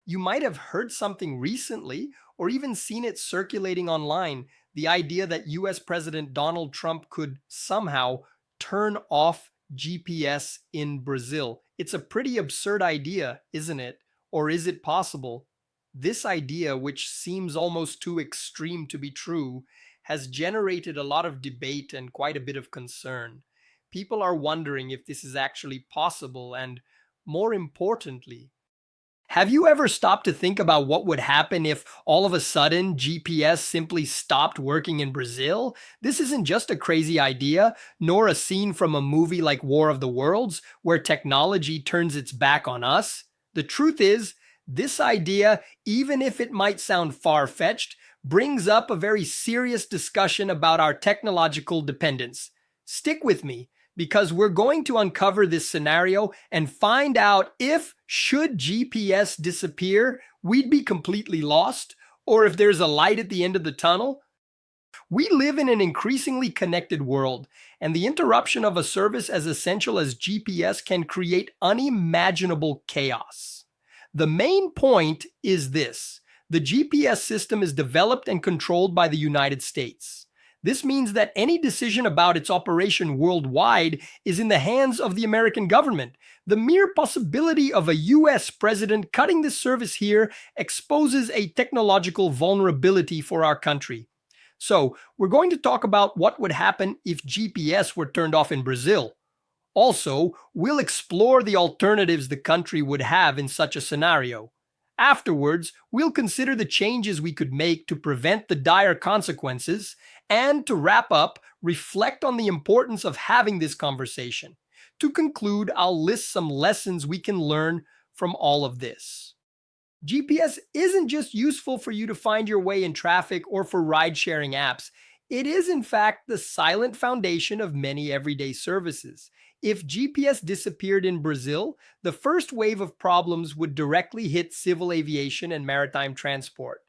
You might have heard something recently or even seen it circulating online, the idea that US President Donald Trump could somehow turn off GPS in Brazil. It's a pretty absurd idea, isn't it? Or is it possible? This idea, which seems almost too extreme to be true, has generated a lot of debate and quite a bit of concern. People are wondering if this is actually possible, and more importantly, have you ever stopped to think about what would happen if all of a sudden GPS simply stopped working in Brazil? This isn't just a crazy idea, nor a scene from a movie like War of the Worlds, where technology turns its back on us. The truth is, this idea, even if it might sound far-fetched, brings up a very serious discussion about our technological dependence. Stick with me, because we're going to uncover this scenario and find out if, should GPS disappear, we'd be completely lost, or if there's a light at the end of the tunnel. We live in an increasingly connected world, and the interruption of a service as essential as GPS can create unimaginable chaos. The main point is this: the GPS system is developed and controlled by the United States. This means that any decision about its operation worldwide is in the hands of the American government. The mere possibility of a US president cutting this service here exposes a technological vulnerability for our country. So, we're going to talk about what would happen if GPS were turned off in Brazil. Also, we'll explore the alternatives the country would have in such a scenario. Afterwards, we'll consider the changes we could make to prevent the dire consequences, and to wrap up, reflect on the importance of having this conversation. To conclude, I'll list some lessons we can learn from all of this. GPS isn't just useful for you to find your way in traffic or for ride-sharing apps. It is, in fact, the silent foundation of many everyday services. If GPS disappeared in Brazil, the first wave of problems would directly hit civil aviation and maritime transport.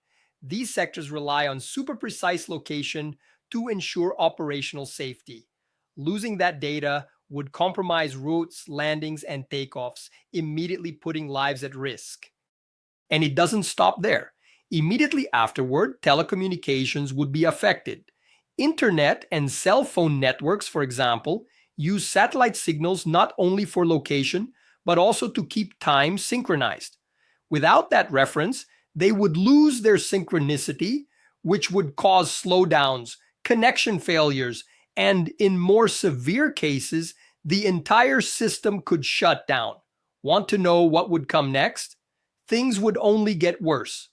These sectors rely on super precise location to ensure operational safety. Losing that data would compromise routes, landings, and takeoffs, immediately putting lives at risk. And it doesn't stop there. Immediately afterward, telecommunications would be affected. Internet and cell phone networks, for example, use satellite signals not only for location, but also to keep time synchronized. Without that reference, they would lose their synchronicity, which would cause slowdowns, connection failures, and in more severe cases, the entire system could shut down. Want to know what would come next? Things would only get worse.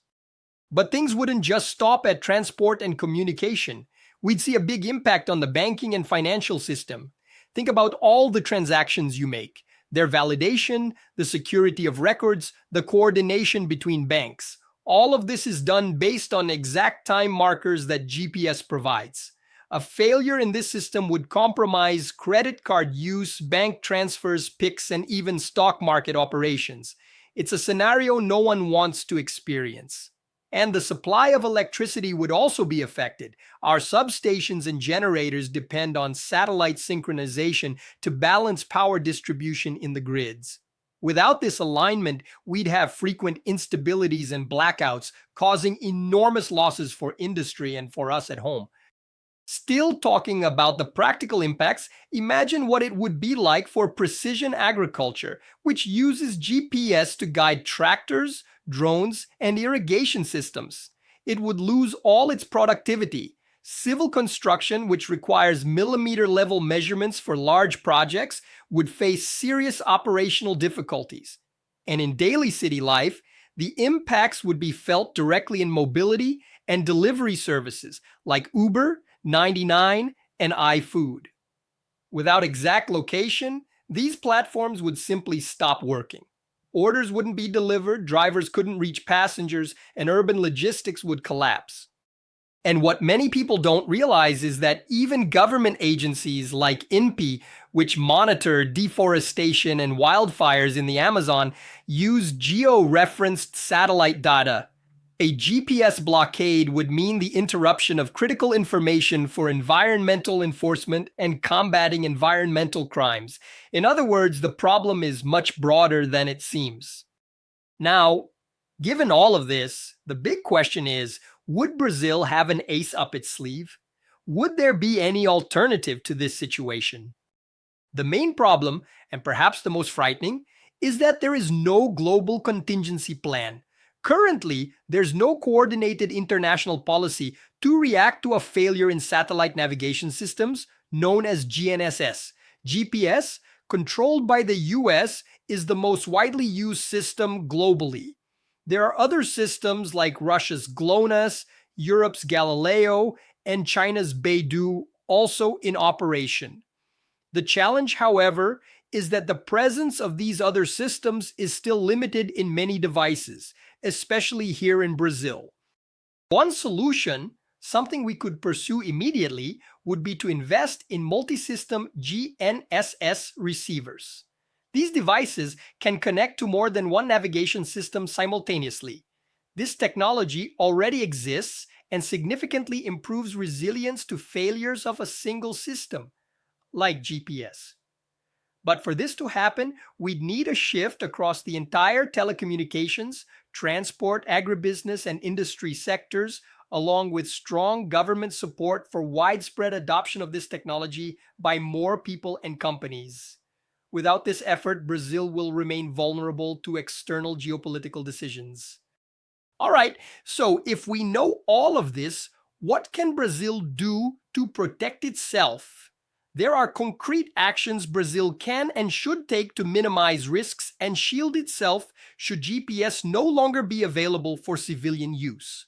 But things wouldn't just stop at transport and communication. We'd see a big impact on the banking and financial system. Think about all the transactions you make, their validation, the security of records, the coordination between banks. All of this is done based on exact time markers that GPS provides. A failure in this system would compromise credit card use, bank transfers, PICs, and even stock market operations. It's a scenario no one wants to experience. And the supply of electricity would also be affected. Our substations and generators depend on satellite synchronization to balance power distribution in the grids. Without this alignment, we'd have frequent instabilities and blackouts, causing enormous losses for industry and for us at home. Still talking about the practical impacts, imagine what it would be like for precision agriculture, which uses GPS to guide tractors, drones, and irrigation systems. It would lose all its productivity. Civil construction, which requires millimeter-level measurements for large projects, would face serious operational difficulties. And in daily city life, the impacts would be felt directly in mobility and delivery services like Uber, 99, and iFood. Without exact location, these platforms would simply stop working. Orders wouldn't be delivered, drivers couldn't reach passengers, and urban logistics would collapse. And what many people don't realize is that even government agencies like INPE, which monitor deforestation and wildfires in the Amazon, use geo-referenced satellite data. A GPS blockade would mean the interruption of critical information for environmental enforcement and combating environmental crimes. In other words, the problem is much broader than it seems. Now, Given all of this, the big question is, would Brazil have an ace up its sleeve? Would there be any alternative to this situation? The main problem, and perhaps the most frightening, is that there is no global contingency plan. Currently, there's no coordinated international policy to react to a failure in satellite navigation systems known as GNSS. GPS, controlled by the US, is the most widely used system globally. There are other systems like Russia's GLONASS, Europe's Galileo, and China's Beidou also in operation. The challenge, however, is that the presence of these other systems is still limited in many devices, especially here in Brazil. One solution, something we could pursue immediately, would be to invest in multi-system GNSS receivers. These devices can connect to more than one navigation system simultaneously. This technology already exists and significantly improves resilience to failures of a single system, like GPS. But for this to happen, we'd need a shift across the entire telecommunications, transport, agribusiness, and industry sectors, along with strong government support for widespread adoption of this technology by more people and companies. Without this effort, Brazil will remain vulnerable to external geopolitical decisions. All right, so if we know all of this, what can Brazil do to protect itself? There are concrete actions Brazil can and should take to minimize risks and shield itself should GPS no longer be available for civilian use.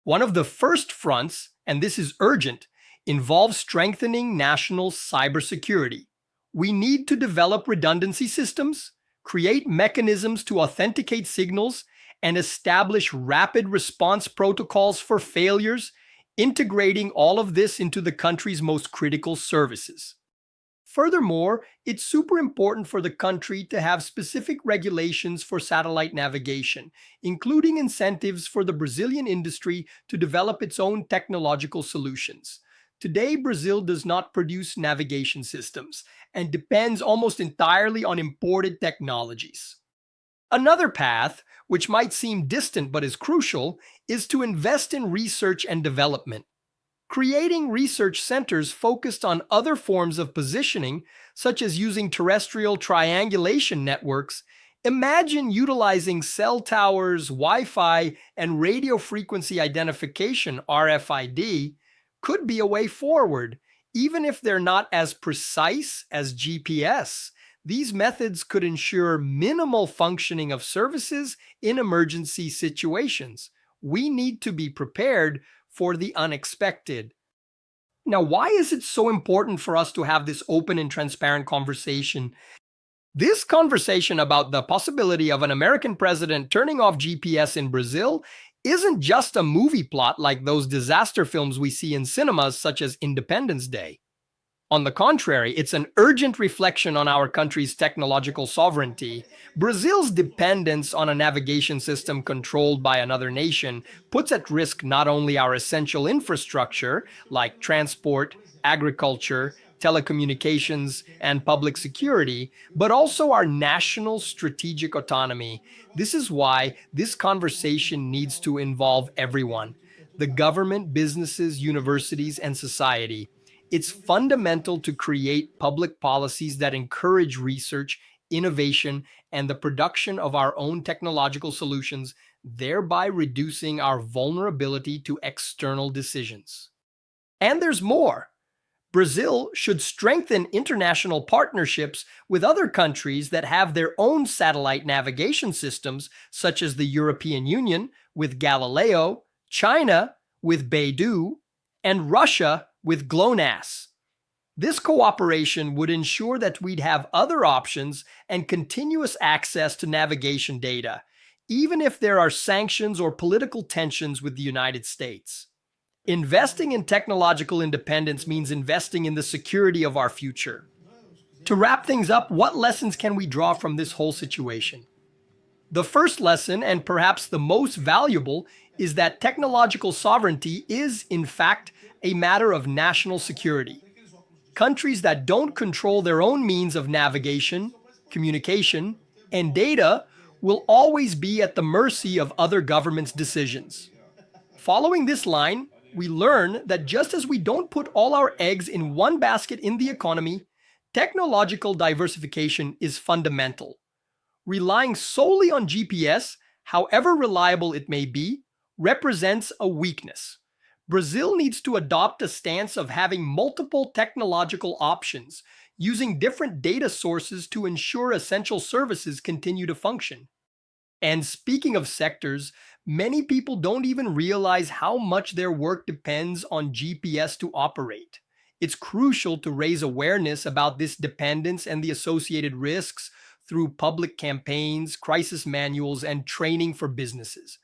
One of the first fronts, and this is urgent, involves strengthening national cybersecurity. We need to develop redundancy systems, create mechanisms to authenticate signals, and establish rapid response protocols for failures, integrating all of this into the country's most critical services. Furthermore, it's super important for the country to have specific regulations for satellite navigation, including incentives for the Brazilian industry to develop its own technological solutions. Today, Brazil does not produce navigation systems and depends almost entirely on imported technologies. Another path, which might seem distant but is crucial, is to invest in research and development. Creating research centers focused on other forms of positioning, such as using terrestrial triangulation networks, imagine utilizing cell towers, Wi-Fi, and radio frequency identification (RFID) could be a way forward, even if they're not as precise as GPS. These methods could ensure minimal functioning of services in emergency situations. We need to be prepared for the unexpected. Now, why is it so important for us to have this open and transparent conversation? This conversation about the possibility of an American president turning off GPS in Brazil isn't just a movie plot like those disaster films we see in cinemas, such as Independence Day. On the contrary, it's an urgent reflection on our country's technological sovereignty. Brazil's dependence on a navigation system controlled by another nation puts at risk not only our essential infrastructure, like transport, agriculture, telecommunications, and public security, but also our national strategic autonomy. This is why this conversation needs to involve everyone: the government, businesses, universities, and society. It's fundamental to create public policies that encourage research, innovation, and the production of our own technological solutions, thereby reducing our vulnerability to external decisions. And there's more. Brazil should strengthen international partnerships with other countries that have their own satellite navigation systems, such as the European Union with Galileo, China with Beidou, and Russia with GLONASS. This cooperation would ensure that we'd have other options and continuous access to navigation data, even if there are sanctions or political tensions with the United States. Investing in technological independence means investing in the security of our future. To wrap things up, what lessons can we draw from this whole situation? The first lesson, and perhaps the most valuable, is that technological sovereignty is, in fact, a matter of national security. Countries that don't control their own means of navigation, communication, and data will always be at the mercy of other governments' decisions. Following this line, we learn that just as we don't put all our eggs in one basket in the economy, technological diversification is fundamental. Relying solely on GPS, however reliable it may be, represents a weakness. Brazil needs to adopt a stance of having multiple technological options, using different data sources to ensure essential services continue to function. And speaking of sectors, many people don't even realize how much their work depends on GPS to operate. It's crucial to raise awareness about this dependence and the associated risks through public campaigns, crisis manuals, and training for businesses.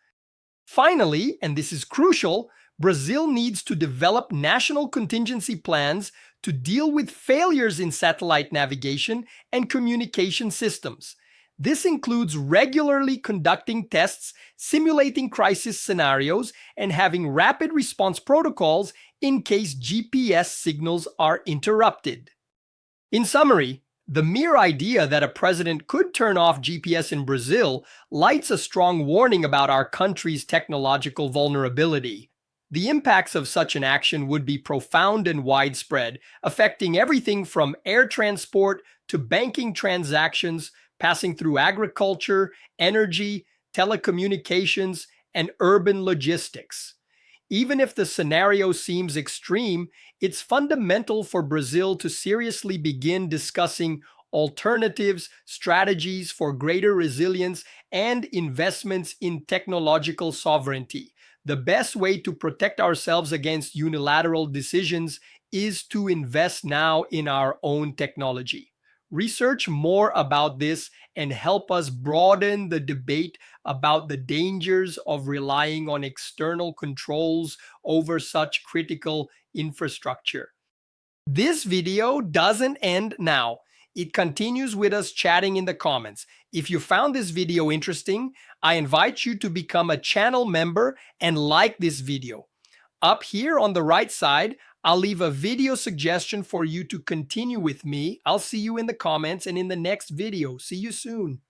Finally, and this is crucial, Brazil needs to develop national contingency plans to deal with failures in satellite navigation and communication systems. This includes regularly conducting tests, simulating crisis scenarios, and having rapid response protocols in case GPS signals are interrupted. In summary, the mere idea that a president could turn off GPS in Brazil lights a strong warning about our country's technological vulnerability. The impacts of such an action would be profound and widespread, affecting everything from air transport to banking transactions, passing through agriculture, energy, telecommunications, and urban logistics. Even if the scenario seems extreme, it's fundamental for Brazil to seriously begin discussing alternatives, strategies for greater resilience, and investments in technological sovereignty. The best way to protect ourselves against unilateral decisions is to invest now in our own technology. Research more about this and help us broaden the debate about the dangers of relying on external controls over such critical infrastructure. This video doesn't end now. It continues with us chatting in the comments. If you found this video interesting, I invite you to become a channel member and like this video. Up here on the right side, I'll leave a video suggestion for you to continue with me. I'll see you in the comments and in the next video. See you soon.